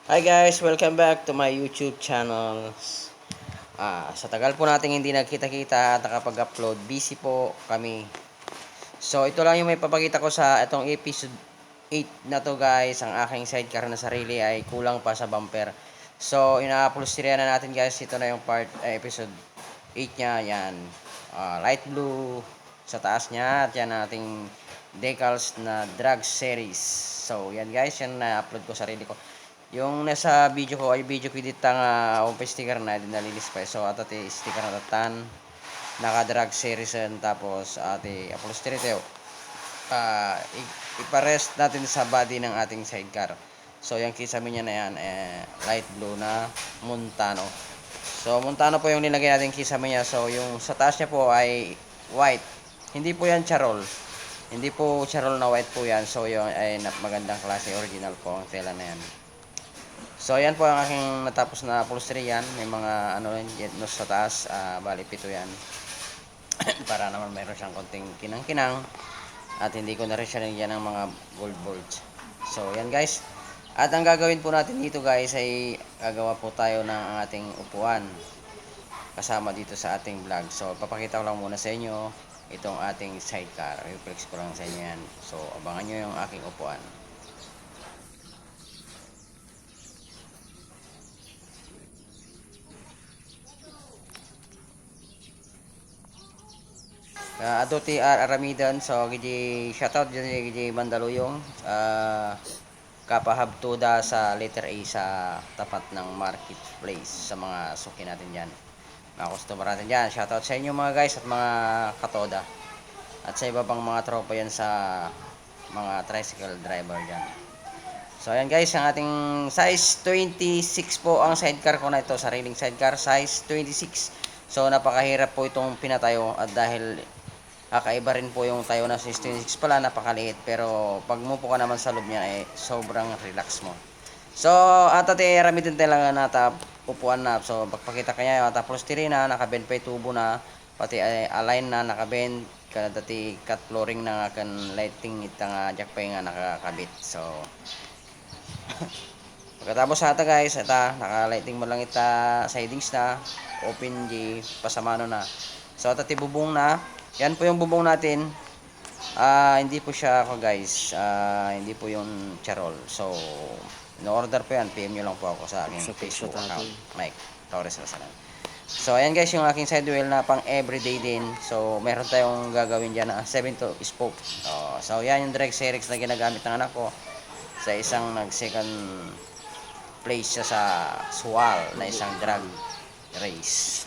Hi guys, welcome back to my YouTube channel. Sa tagal po nating hindi nagkita-kita at nakapag-upload, busy po kami. So ito lang yung may papakita ko sa itong episode 8 na to guys. Ang aking sidecar na sarili ay kulang pa sa bumper. So ina-upload na natin guys. Ito na yung episode 8 niya. Yan. Light blue sa taas niya. At yan ating decals na drag series. So yan guys, yan na-upload ko sarili ko. Yung nasa video ko ay video ko dito nga open sticker na din nalilis pa. So ato ti sticker na tatan naka drag series tapos ati upholstery tayo. Iparest natin sa body ng ating sidecar. So yung kisame niya na yan light blue na Montano. So Montano po yung nilagay natin kisame niya. So yung sa taas niya po ay white. Hindi po yan charol. Hindi po charol na white po yan. So yung ay magandang klase original po ang tela na yan. So ayan po ang aking natapos na upholstery yan. May mga jet nose sa taas, bali pito yan. Para naman mayroon siyang konting kinang-kinang at hindi ko na rin siya nilagyan ng mga gold bolts. So yan guys. At ang gagawin po natin dito guys ay gagawa po tayo ng ating upuan kasama dito sa ating vlog. So papakita ko lang muna sa inyo itong ating sidecar. I-flex ko lang sa inyo yan. So abangan nyo yung aking upuan. Ato ti Aramidan, so gidi shoutout dyan gidi Mandaluyong, kapahab tuda sa letter A sa tapat ng marketplace sa mga suki natin dyan, mga customer natin dyan. Shoutout sa inyo mga guys at mga katoda at sa iba pang mga tropa yan sa mga tricycle driver dyan. So ayan guys, ang ating size 26 po ang sidecar ko na ito, sariling sidecar size 26. So napakahirap po itong pinatayo at dahil kakaiba rin po yung tayo na 26 pala, napakaliit. Pero pag mupo ka naman sa loob niya ay sobrang relax mo. So atate ramitin tayo lang na upuan na. So pagpakita kanya tapos tiri na nakabend pa tubo na pati align na nakabend kada dati cut flooring na kan lighting itang jack pa nga nakakabit. So pagkatapos ata guys, ata naka-lighting mo lang ita sidings na open G pasamano na. So ata tibubong na. Yan po yung bubong natin. Hindi po siya ako guys. Hindi po yung charol. So in-order po yan. PM nyo lang po ako sa aking Facebook account. Mike Torres Rasalan. So ayan guys yung aking side wheel na pang everyday din. So meron tayong gagawin dyan na 7 to spoke. So yan yung direct series na ginagamit ng anak ko sa isang nag second place siya sa Sual na isang drag race.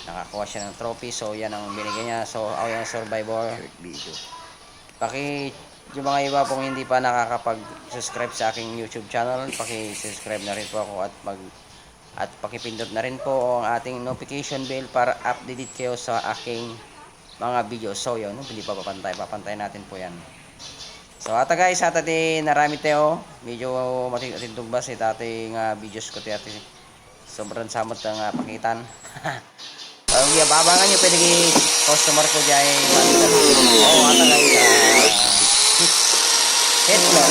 Nakakuha siya ng trophy. So yan ang binigay niya. So ako yung survivor video. Yung mga iba pong hindi pa nakakapag-subscribe sa aking YouTube channel, paki-subscribe na rin po ako at pakipindot na rin po ang ating notification bell para update kayo sa aking mga video. So yun, hindi pa papantay natin po yan. So ata guys, ata di narami tayo. Medyo matindog ba si tate nga videos ko ti sobrang samot ang pakitan. Ang babangan nyo pwede customer ko dyan ata guys Hitler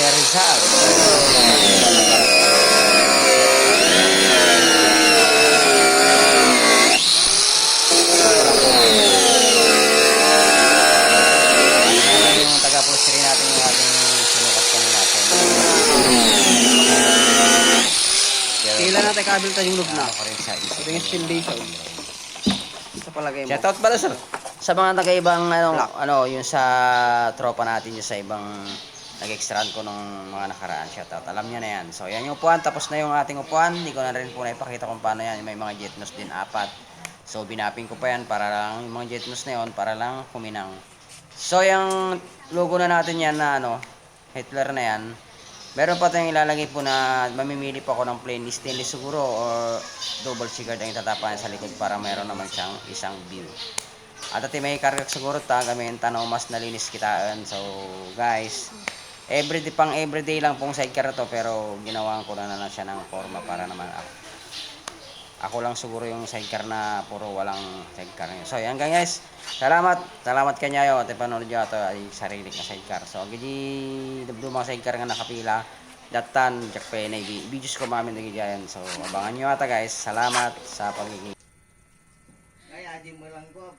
Rizal. Yung taga-upholstery natin yung ating sinukat kanina. Kailan natin kabil tayong loob na? Ako rin sa isa. Ito yung steel station. Sa palagay mo. Shoutout pala sir. Sa mga nag-ibang yung sa tropa natin yung sa ibang nag-extrahan ko nung mga nakaraan, shoutout. Alam niya na yan. So yan yung upuan, tapos na yung ating upuan. Hindi ko na rin po naipakita kung paano yan. May mga jet nose din, 4. So binaping ko pa yan para lang yung mga jet nose na yun, para lang kuminang. So yung logo na natin yan na Hitler na yan. Meron pa tayong ilalagay po na mamimili po ako ng plain stainless siguro or double chigard ang itatapakan sa likod para meron naman siyang isang view. At ati may kargak siguro ta gamin tanaw mas nalinis kitaan. So guys, everyday lang pong sidecar na to pero ginawa ko na siya ng forma para naman ako lang siguro yung sidecar na puro walang sidecar ngayon. So yan guys, salamat kanyayo at ipanood nyo ito ay sarili ka sidecar. So gidi dabdo mga sidecar nga nakapila datan jak pa na videos ko mamin lagi dyan. So abangan nyo ata guys, salamat sa pagiging Ay, adim mo lang ko.